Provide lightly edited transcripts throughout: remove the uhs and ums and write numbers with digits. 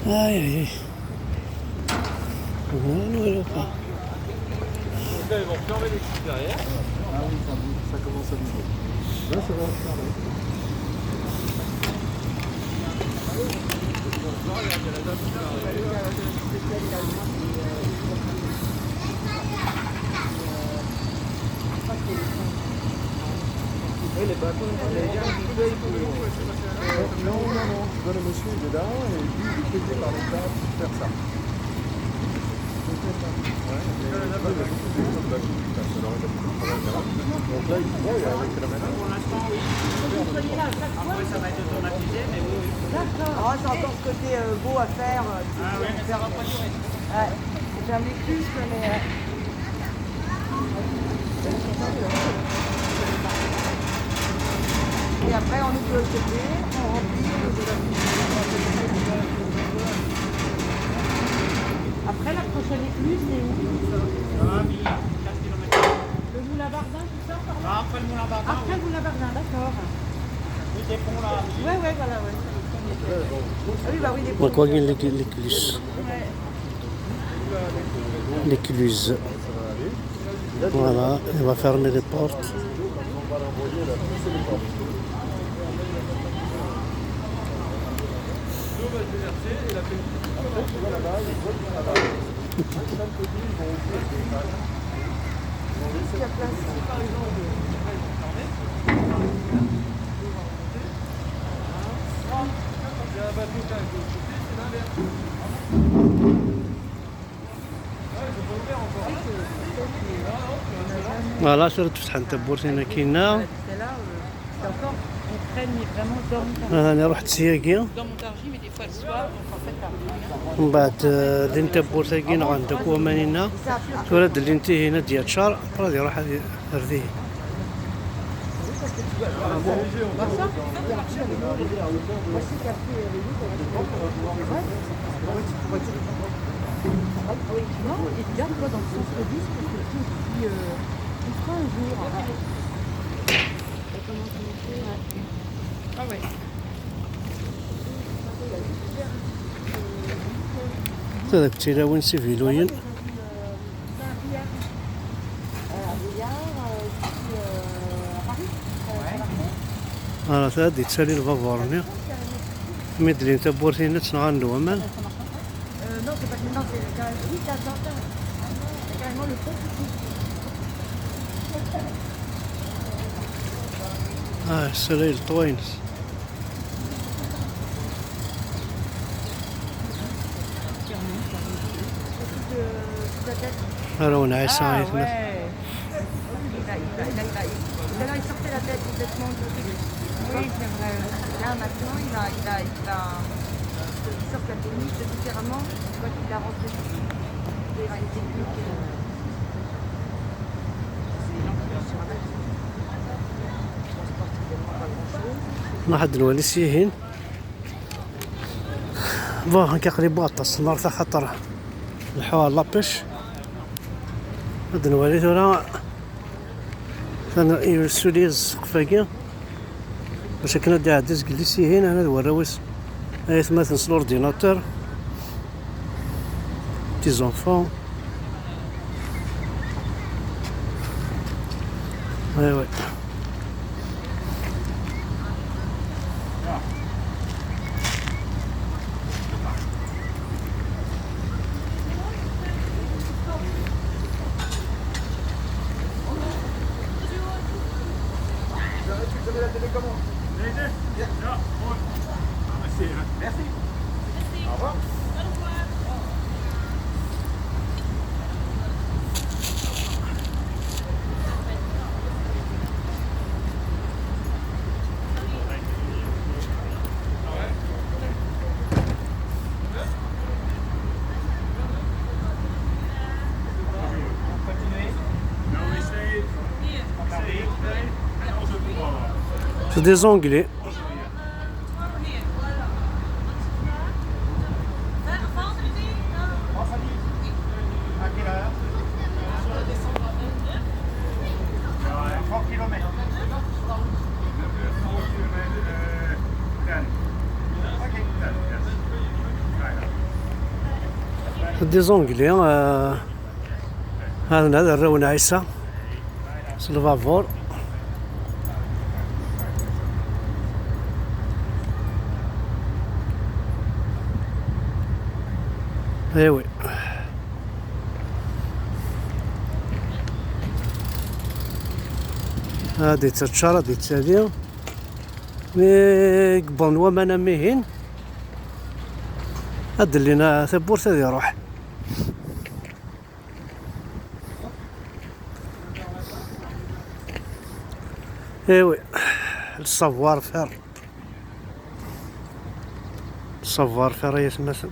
Aïe, aïe, aïe. Non, non, pas. Là, ils vont fermer les cuisses derrière. Ah oui, ça commence à bouger. Là, ça va fermer. Oui, les bâtons, les gens qui payent pour... Non, tu vois le monsieur il est là et lui il est payé par l'État pour faire ça. Donc là il travaille avec la manette. Pour l'instant, oui. Après, ça va être automatisé, mais oui, oui. D'accord. C'est encore ce côté beau à faire. Ah oui, mais ça va pas durer. Ouais. C'est faire des plus, mais... Et après, on ouvre le côté, on remplit. Après, la prochaine écluse, c'est où? Ah, 15 km. Le Moulin Bardin, tout ça, par là? Ah, après le Moulin Bardin. Après le Moulin Bardin, d'accord. Oui, des ponts là. Ouais, voilà, ouais. Ah oui, bah oui, les Donc, on voit l'écluse. L'écluse. Voilà, il va fermer les portes. On va l'envoyer là, c'est les portes. Après, tu vois là-bas, ils vont venir là-bas. Chaque côté, ils vont ouvrir des pages. Ils vont laisser la place. Par exemple, Il y a un bateau qui a de l'autre côté, c'est l'inverse. Ouais, ils sont pas ouverts encore. Voilà, صرت تفتح التبورت هنا كاينه. C'est là, c'est encore, on traîne vraiment dans Montargis. انا رحت سياقيه Dans Montargis, mais des fois le soir, donc en fait, t'as rien. من بعد دين تبورت كاين عندك ومانينا تولد اللي انتهي هنا ديال شهر غادي يروح هذه Non, et regarde, toi, dans le sens de disque, parce que tu dis, on fera un jour. Ça commence à monter, ouais. Ah ouais. هذاك التلاوين سيفيلوين. انا هادي تسالي الفافورني مدرين تبورت هنا تنغان الومان. Non, c'est pas non, c'est carrément, oui, c'est carrément le pont qui السلايل طوينس. هذا ونعس Ah عايتنا. ouais. Là, il sortait la tête complètement de côté. Oui, c'est vrai. Là, maintenant, il sort la péniche différemment quand il a rentré. Il a une technique. C'est l'enculé sur la tête. Je transporte évidemment pas grand-chose. واحد الواليس يهين فواه كيقريب غطاس النار تاع خطر الحوار لابش. هاد الواليس ولا كان يرسو لي السقفاكي باش كنا داعدز جلس يهين انا الوراوس ايت ما تنسى الاورديناتور تي زونفون. ايوا Vous avez la télécommande. Merci. Au revoir. C'est des Anglais. Okay, done, yes. Right. دي زونجلي هذا الرون عيسى سلفافور. ايوي هادي تتشار هادي تالية مي بون ومانا ميهين هاد لينا ثبورت هادي يروح. ايوي السافوار فير السافوار فير يتمثل.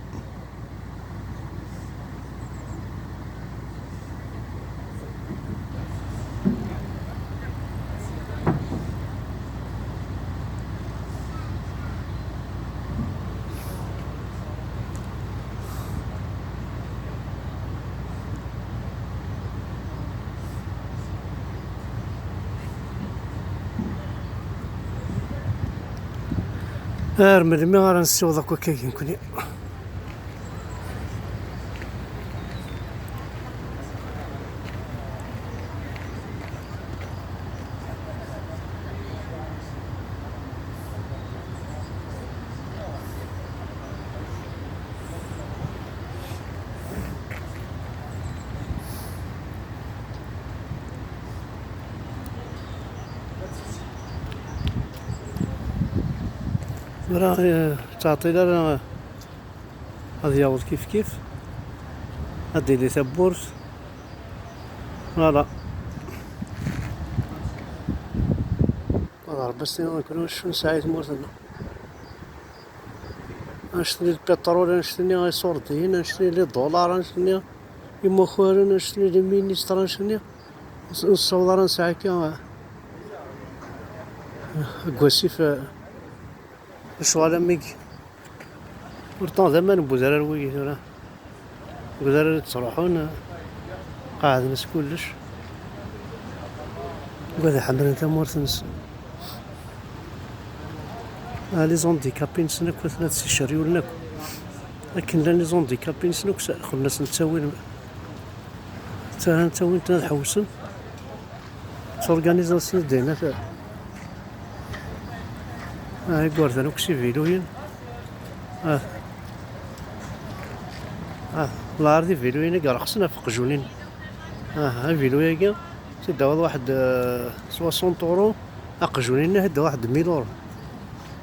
ارمد مي غير نسيو ذاك كاين كوني راه تعطي لنا هذا ياوض كيف هادي لي ثبورت فوالا. والله بس نكونو شنو ساعات مورتنا نشري البترول نشري غير صوردين نشري لي دولار نشري يمخور نشري لي مينيستر نشري نصور نساعة كا كواسي في الشوالة ميكي ورطان زمان بوزرار ويجي ثورا بوزرار تروحون قاعد ناس كلش وهذا حمر انت مورثنس لي زونديكابين سنك وثلاث سيشاريو لناك لكن لاني زونديكابين سنك سأخذ ناس نتساوين نتساوين تنحوسن تورغانيزاسيون دينا فا هاي كوردان وكسي فيلوين الأرضي فيلوين كاع رخصنا في قجونين هاي فيلويا كاع تداوض واحد 60 اورو أقجونين هدا واحد 1000 اورو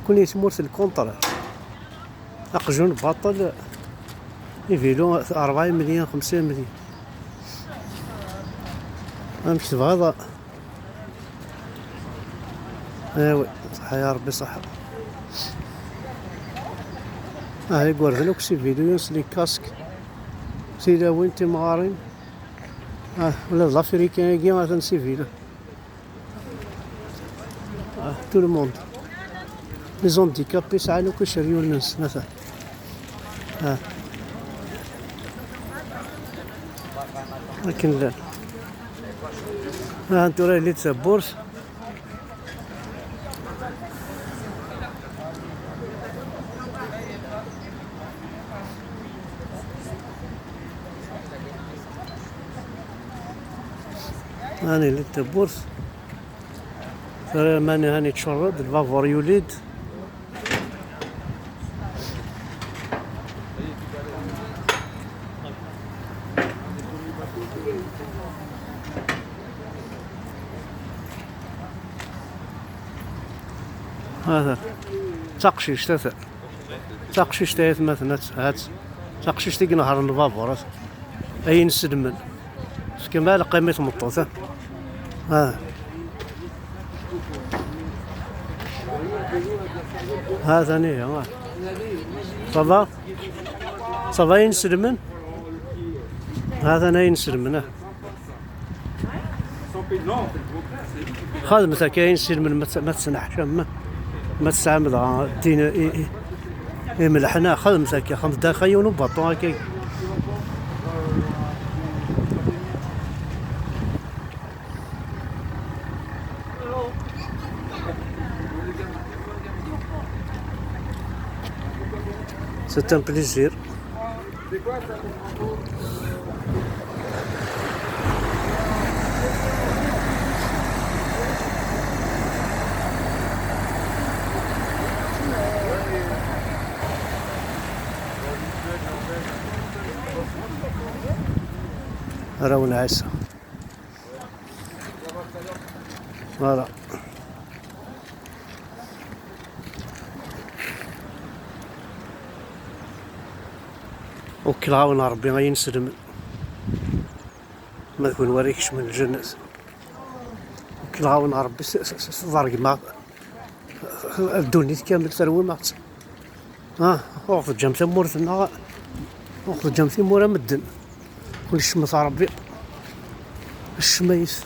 كون يتمورت الكونطرا أقجون باطل يفيلو 4 مليون 5 مليون نكتب هذا. ايوي صحة يا ربي صحة. هاي كوردلوك سي فيديو لي كاسك سيدا وين تمغارين ولا لافريكان كي ما تنسي فينا تو لو موند لي زونديكابي ساعة كيشريو الناس مثلا لكن لا هانتو راه لي تسبورت هاني اللي تبورس ماني هاني تشرد الفافور يوليد هذا تقشيش ثلاثة تقشيش تايت مثلا هات تقشيش تيجي نهار الفافور أي نسدمن كمال قيمة مطوطة هذا نية صافا صافا ينسلمن هذا أنا ينسلمن خدمة كاين سلمن ما تسنحش ما تستعمل دين ملحنا خدمة كي خمس دقايق ونبطو هكاك C'est un plaisir. C'est quoi ça, ton manteau? راهو نعسة. فوالا. وكل عاون ربي غينسلم ما تكون وريكش من الجنة. وكل عاون ربي ضرق مع الدنيا كامل تروي مع وقت جمتي مورتنا وقت جمتي مورا مدن كل الشمس ربي الشميس